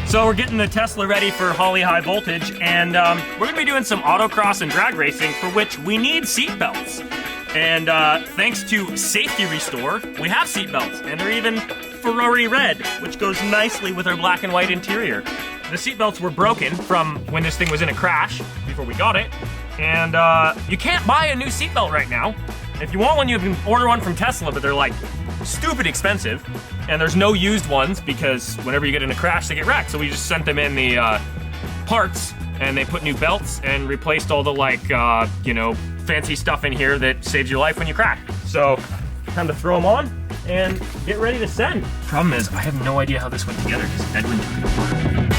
So we're getting the Tesla ready for Holley high voltage, and we're gonna be doing some autocross and drag racing, for which we need seat belts. And thanks to Safety Restore, we have seat belts, and they're even Ferrari red, which goes nicely with our black and white interior. The seat belts were broken from when this thing was in a crash before we got it, and you can't buy a new seat belt right now. If you want one, you can order one from Tesla, but they're like stupid expensive, and there's no used ones because whenever you get in a crash, they get wrecked. So we just sent them in the parts, and they put new belts and replaced all the like, you know, fancy stuff in here that saves your life when you crash. So time to throw them on and get ready to send. Problem is, I have no idea how this went together because Edwin took it apart.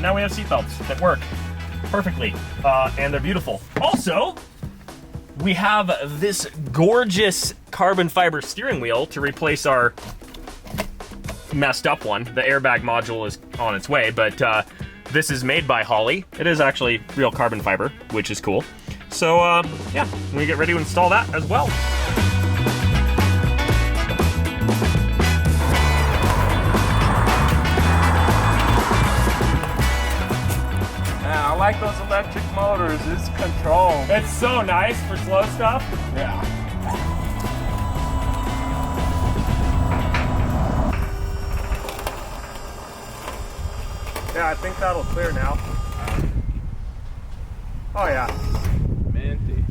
Now we have seatbelts that work perfectly, and they're beautiful. Also, we have this gorgeous carbon fiber steering wheel to replace our messed up one. The airbag module is on its way, but this is made by Holley. It is actually real carbon fiber, which is cool. So yeah, we get ready to install that as well. I like those electric motors. It's control. It's so nice for slow stuff. Yeah. Yeah, I think that'll clear now. Oh yeah. Minty.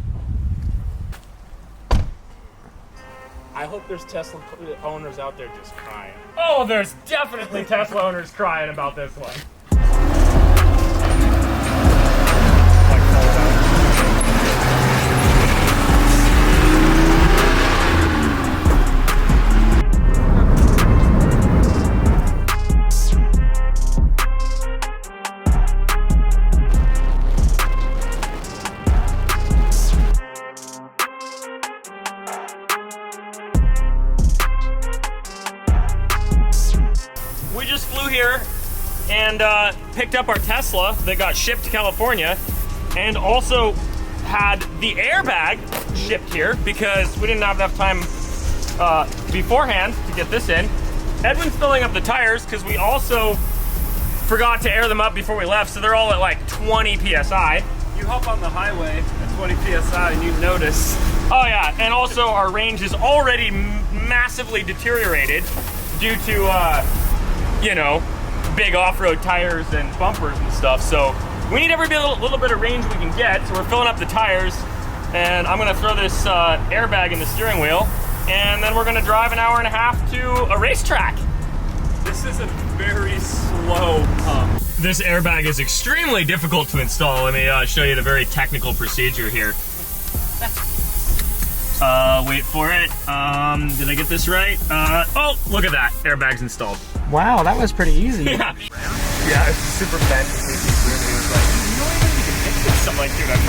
I hope there's Tesla owners out there just crying. Oh, there's definitely Tesla owners crying about this one. We just flew here and picked up our Tesla that got shipped to California, and also had the airbag shipped here because we didn't have enough time beforehand to get this in. Edwin's filling up the tires because we also forgot to air them up before we left, so they're all at like 20 PSI. You hop on the highway at 20 PSI and you notice. Oh yeah, and also our range is already massively deteriorated due to, you know, big off-road tires and bumpers and stuff. So we need every little bit of range we can get. So we're filling up the tires, and I'm gonna throw this airbag in the steering wheel, and then we're gonna drive an hour and a half to a racetrack. This is a very slow pump. This airbag is extremely difficult to install. Let me show you the very technical procedure here. Wait for it. Did I get this right? Oh, look at that. Airbag's installed. Wow, that was pretty easy. Yeah. Yeah, it's super bent. He was like, You don't even need to fix this. I'm like, dude, I don't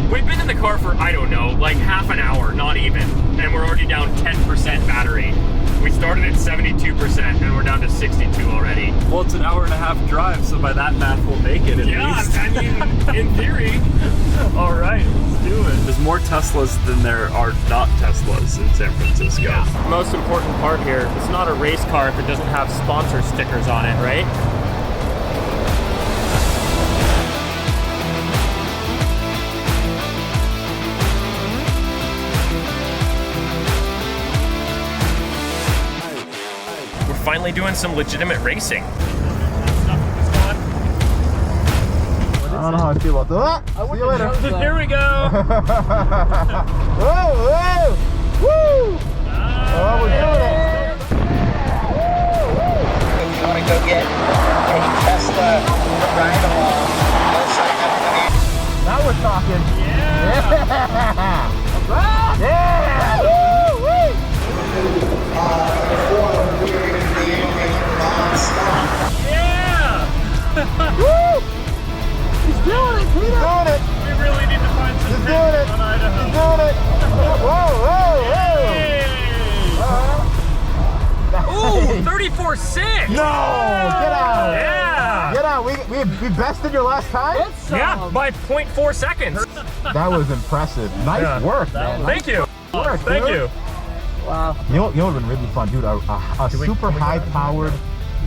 know. We've been in the car for, I don't know, like half an hour, not even, and we're already down 10% battery. We started at 72% and we're down to 62 already. well, it's an hour and a half drive, so by that math, we'll make it at least. I mean, in theory. All right, let's do it. There's more Teslas than there are not Teslas in San Francisco. Yeah. Most important part here, it's not a race car if it doesn't have sponsor stickers on it, right? Finally doing some legitimate racing. I don't know how I feel about that. See you later. Here we go. Whoa, whoa, woo! Oh, we're doing it. If you want to go get a Tesla ride along, Now we're talking. Yeah. Yeah. Woo, woo. Yeah. Woo! He's doing it. He's doing it. We really need to find some He's doing it. on Idaho. He's doing it. Whoa, whoa, whoa. Hey. 24.6. No, get out. Yeah. Get out. We bested your last time? Yeah, by 0.4 seconds. That was impressive. Nice work, man. Thank you. Work, Thank dude. you. Wow. You know what would have been really fun, dude? A super high-powered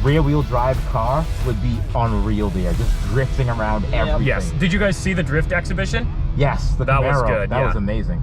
rear-wheel drive car would be unreal there, just drifting around everything. Yes. Did you guys see the drift exhibition? Yes, the That was Camaro. good, That yeah. was amazing.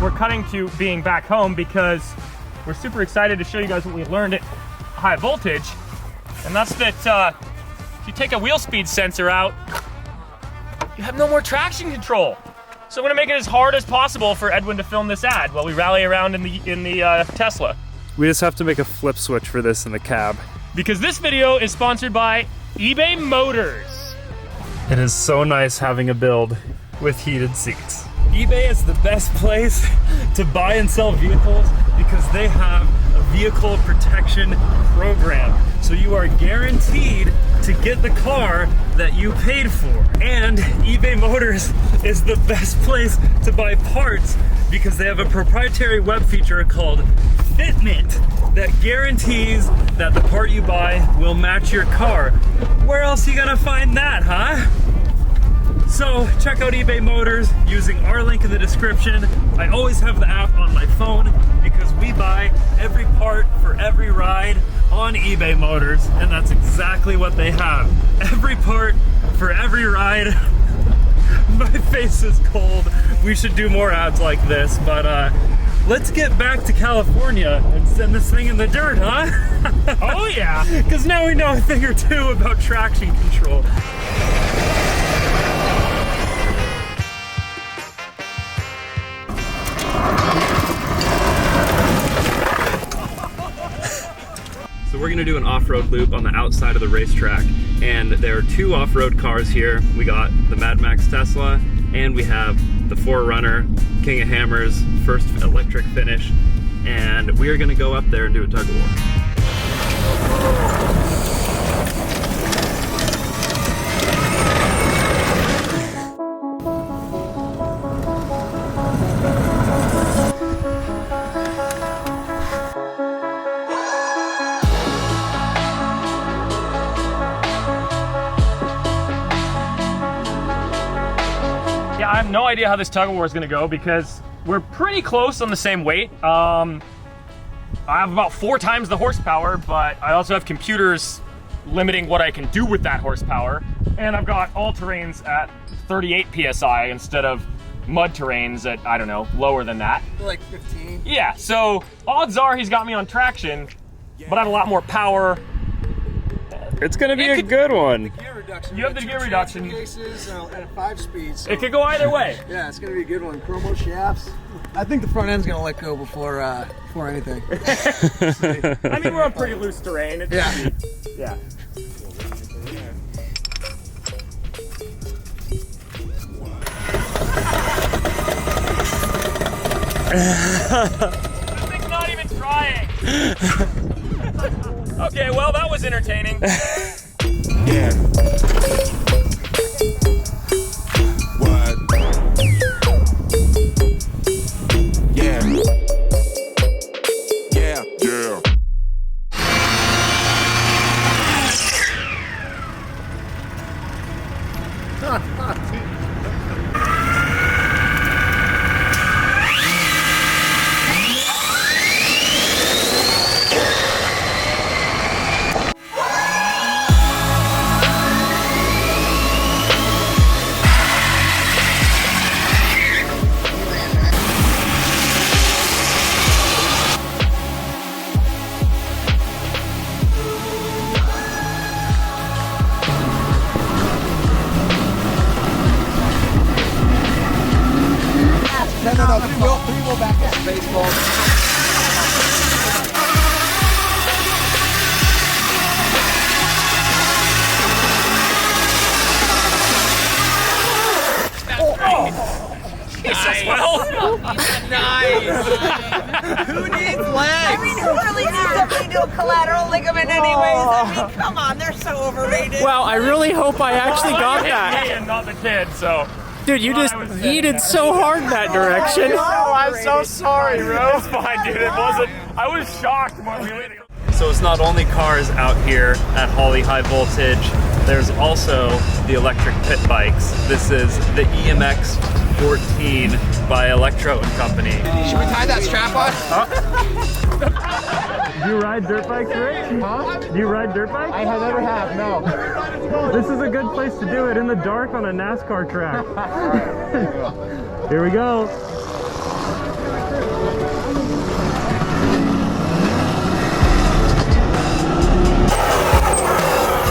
We're cutting to being back home because we're super excited to show you guys what we learned at high voltage. And that's that if you take a wheel speed sensor out, you have no more traction control. So I'm gonna make it as hard as possible for Edwin to film this ad while we rally around in the Tesla. We just have to make a flip switch for this in the cab. Because this video is sponsored by eBay Motors. It is so nice having a build with heated seats. eBay is the best place to buy and sell vehicles because they have a vehicle protection program. So you are guaranteed to get the car that you paid for. And eBay Motors is the best place to buy parts because they have a proprietary web feature called Fitment that guarantees that the part you buy will match your car. Where else are you gonna find that, huh? So check out eBay Motors using our link in the description. I always have the app on my phone because we buy every part for every ride on eBay Motors, and that's exactly what they have. Every part for every ride. My face is cold. We should do more ads like this, but let's get back to California and send this thing in the dirt, huh? Oh yeah. Because now we know a thing or two about traction control. So we're gonna do an off-road loop on the outside of the racetrack, and there are two off-road cars here. We got the Mad Max Tesla, and we have the 4Runner, King of Hammers, first electric finish, and we are gonna go up there and do a tug of war. Yeah, I have no idea how this tug of war is gonna go because we're pretty close on the same weight. I have about 4 times the horsepower, but I also have computers limiting what I can do with that horsepower. And I've got all terrains at 38 PSI instead of mud terrains at, I don't know, lower than that. Like 15. Yeah, so odds are he's got me on traction, but I have a lot more power. It's gonna be a good one. Gear reduction. You have the gear reduction. Cases and a 5-speed. So It could go either way. yeah, it's gonna be a good one. Chromo shafts. I think the front end's gonna let go before anything. I mean, we're on pretty loose terrain. It's Yeah. yeah. This thing's not even trying. Okay, well, that was entertaining. Yeah. What? Yeah. Yeah. Yeah. fault. Who needs legs? I mean, who really needs somebody to do a collateral ligament anyways? I mean, come on, they're so overrated. Wow, I really hope I actually got that. Me and not the kid, so. Dude, you just yeeted so hard that direction. Oh, I'm so sorry, bro. It's fine, dude. It wasn't. I was shocked when we went. So it's not only cars out here at Holley High Voltage, there's also the electric pit bikes. This is the EMX 14 by Electro and Company. Should we tie that strap on? Do you ride dirt bikes, Rich? Huh? Do you ride dirt bikes? I never have, no. This is a good place to do it, in the dark on a NASCAR track. Here we go.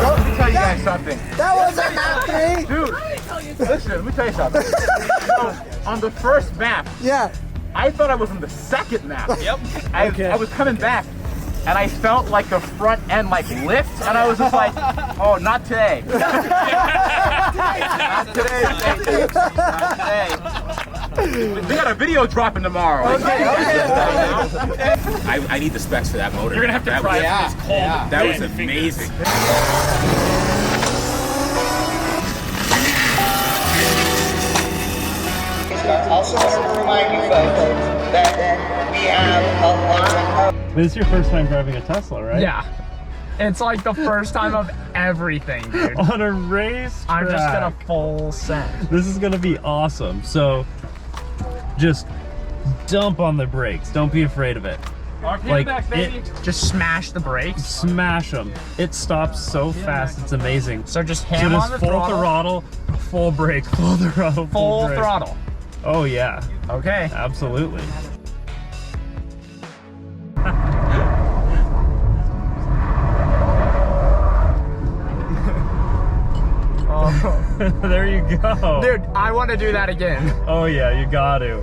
Let me tell you guys something. That wasn't happening. Dude, listen, let me tell you something. So, on the first map, Yeah. I thought I was on the second map. Yep. I was coming back, and I felt like the front end like lift, and I was just like, oh, not today. Not today. Not today. We got a video dropping tomorrow. Okay. I need the specs for that motor. You're gonna have to try it. It's cold. That was amazing. I also want to remind you folks that we have a lot of... This is your first time driving a Tesla, right? Yeah. It's like the first time of everything, dude. On a race track. I'm just gonna full send. This is gonna be awesome. So, just dump on the brakes. Don't be afraid of it. Like, Just smash the brakes. smash them. It stops so fast, it's amazing. So just So ham on just the full throttle. full brake, full throttle, Full brake. throttle. Oh yeah, Okay. absolutely. There you go. Dude, I want to do that again. Oh yeah, you got to.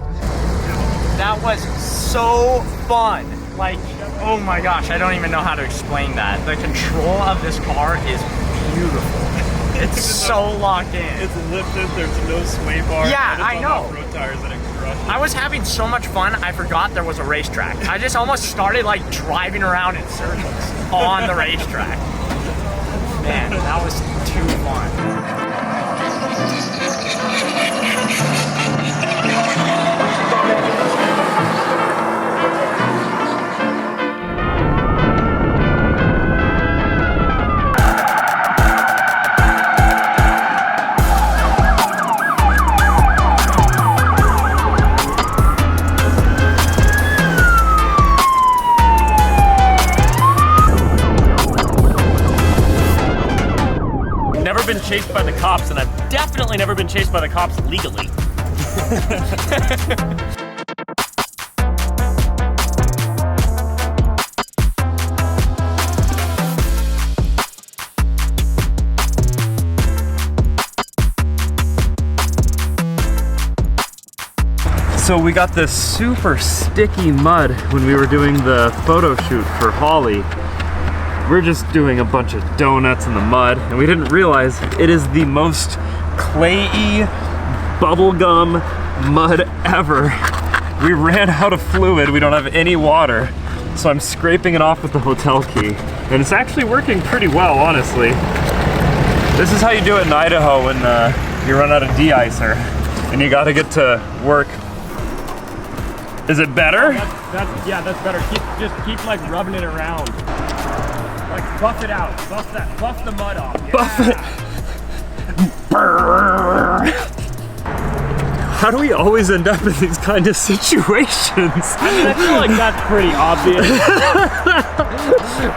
That was so fun. Like, oh my gosh, I don't even know how to explain that. The control of this car is beautiful. It's so locked in. It's lifted, there's no sway bar. Yeah, and it's I on know. off-road tires and it crushes. I was having so much fun, I forgot there was a racetrack. I just almost started like driving around in circles on the racetrack. Man, that was too fun. Never been chased by the cops, and I've definitely never been chased by the cops legally. So we got this super sticky mud when we were doing the photo shoot for Holley. We're just doing a bunch of donuts in the mud, and we didn't realize it is the most clayey bubblegum mud ever. We ran out of fluid, we don't have any water, so I'm scraping it off with the hotel key. And it's actually working pretty well, honestly. This is how you do it in Idaho when you run out of de-icer, and you gotta get to work. Is it better? Yeah, that's better. Just keep like rubbing it around. Like buff it out. Buff the mud off. Yeah. Buff it. How do we always end up in these kind of situations? I mean, I feel like that's pretty obvious.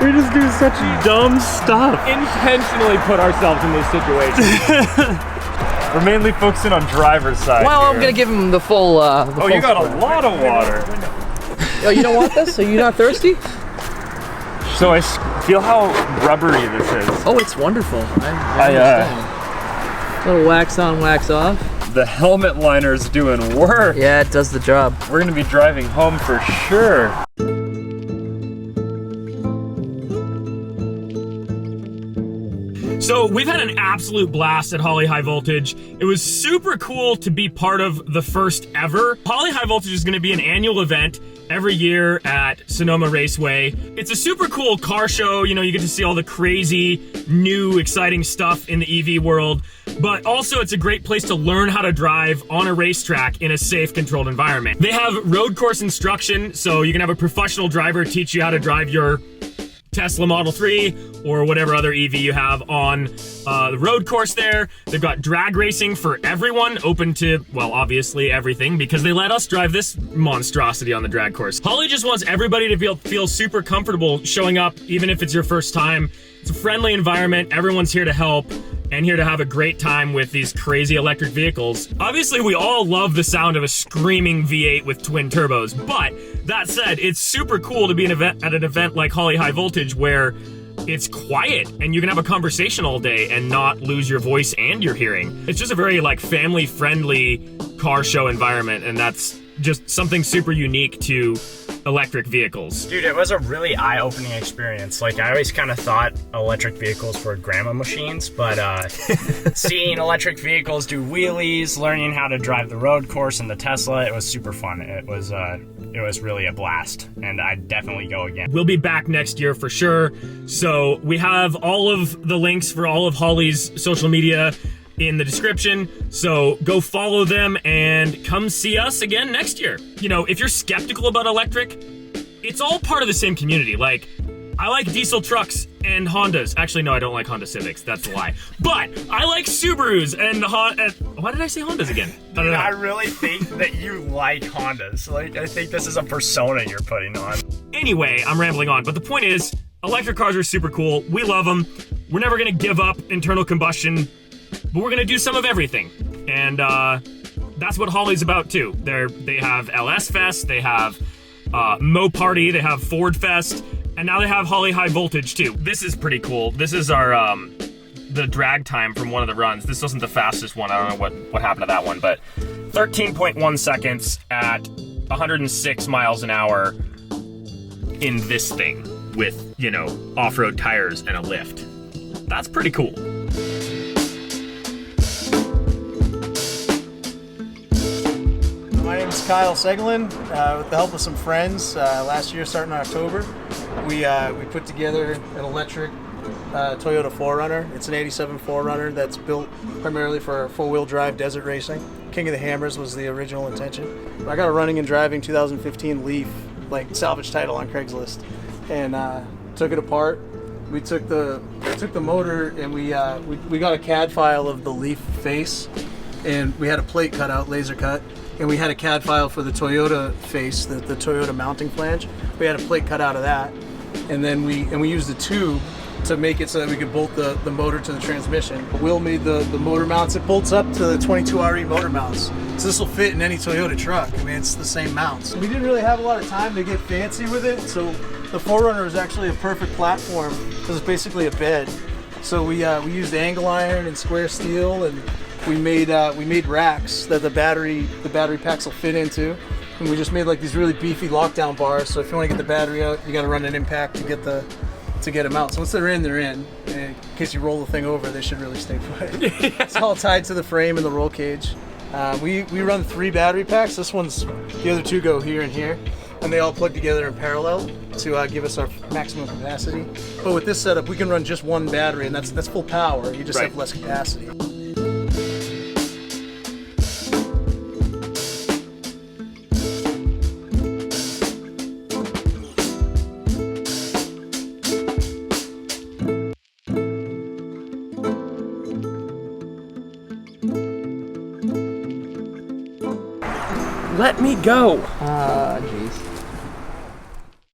We just do such dumb stuff. Intentionally put ourselves in these situations. We're mainly focusing on driver's side. Well, here. I'm gonna give him the full. Oh, you got a lot of water. Oh, you don't want this? Are you not thirsty? So I feel how rubbery this is. Oh, it's wonderful. I understand. Little wax on, wax off. the helmet liner's doing work. Yeah, it does the job. We're gonna be driving home for sure. So we've had an absolute blast at Holley High Voltage. It was super cool to be part of the first ever. Holley High Voltage is gonna be an annual event every year at Sonoma Raceway. It's a super cool car show. You know, you get to see all the crazy, new, exciting stuff in the EV world, but also it's a great place to learn how to drive on a racetrack in a safe, controlled environment. They have road course instruction, so you can have a professional driver teach you how to drive your Tesla Model 3 or whatever other EV you have on the road course there. They've got drag racing for everyone, open to, well, obviously everything, because they let us drive this monstrosity on the drag course. Holley just wants everybody to feel super comfortable showing up, even if it's your first time. It's a friendly environment, everyone's here to help, and here to have a great time with these crazy electric vehicles. Obviously, we all love the sound of a screaming V8 with twin turbos, but that said, it's super cool to be at an event like Holley High Voltage where it's quiet and you can have a conversation all day and not lose your voice and your hearing. It's just a very like family-friendly car show environment, and that's just something super unique to electric vehicles. Dude, it was a really eye-opening experience. Like, I always kind of thought electric vehicles were grandma machines, but seeing electric vehicles do wheelies, learning how to drive the road course in the Tesla, it was super fun. It was really a blast, and I'd definitely go again. We'll be back next year for sure. So we have all of the links for all of Holley's social media in the description, so go follow them and come see us again next year. You know, if you're skeptical about electric, it's all part of the same community. Like, I like diesel trucks and Hondas. Actually, no, I don't like Honda Civics. That's a lie. But I like Subarus and why did I say Hondas again? Dude, I really think that you like Hondas. Like, I think this is a persona you're putting on. Anyway, I'm rambling on, but the point is, electric cars are super cool. We love them. We're never gonna give up internal combustion, but we're gonna do some of everything, and that's what Holley's about too. They have LS Fest, they have Mo Party, they have Ford Fest, and now they have Holley High Voltage too. This is pretty cool. This is our the drag time from one of the runs. This wasn't the fastest one. I don't know what happened to that one, but 13.1 seconds at 106 miles an hour in this thing with, you know, off-road tires and a lift. That's pretty cool. My name is Kyle Seglin. With the help of some friends, last year, starting in October, we put together an electric Toyota 4Runner. It's an 87 4Runner that's built primarily for four-wheel drive desert racing. King of the Hammers was the original intention. I got a running and driving 2015 Leaf, like salvage title on Craigslist, and took it apart. We took the motor and we got a CAD file of the Leaf face, and we had a plate cut out, laser cut. And we had a CAD file for the Toyota face, the Toyota mounting flange. We had a plate cut out of that, and then we used a tube to make it so that we could bolt the motor to the transmission. Will made the motor mounts. It bolts up to the 22RE motor mounts. So this will fit in any Toyota truck. I mean, it's the same mounts. We didn't really have a lot of time to get fancy with it, so the 4Runner is actually a perfect platform because it's basically a bed. So we used angle iron and square steel, and we made racks that the battery packs will fit into, and we just made like these really beefy lockdown bars. So if you want to get the battery out, you got to run an impact to get them out. So once they're in, they're in. And in case you roll the thing over, they should really stay put. It's all tied to the frame and the roll cage. We run 3 battery packs. The other 2 go here and here, and they all plug together in parallel to give us our maximum capacity. But with this setup, we can run just 1 battery, and that's full power. You just have less capacity. Let me go. Jeez.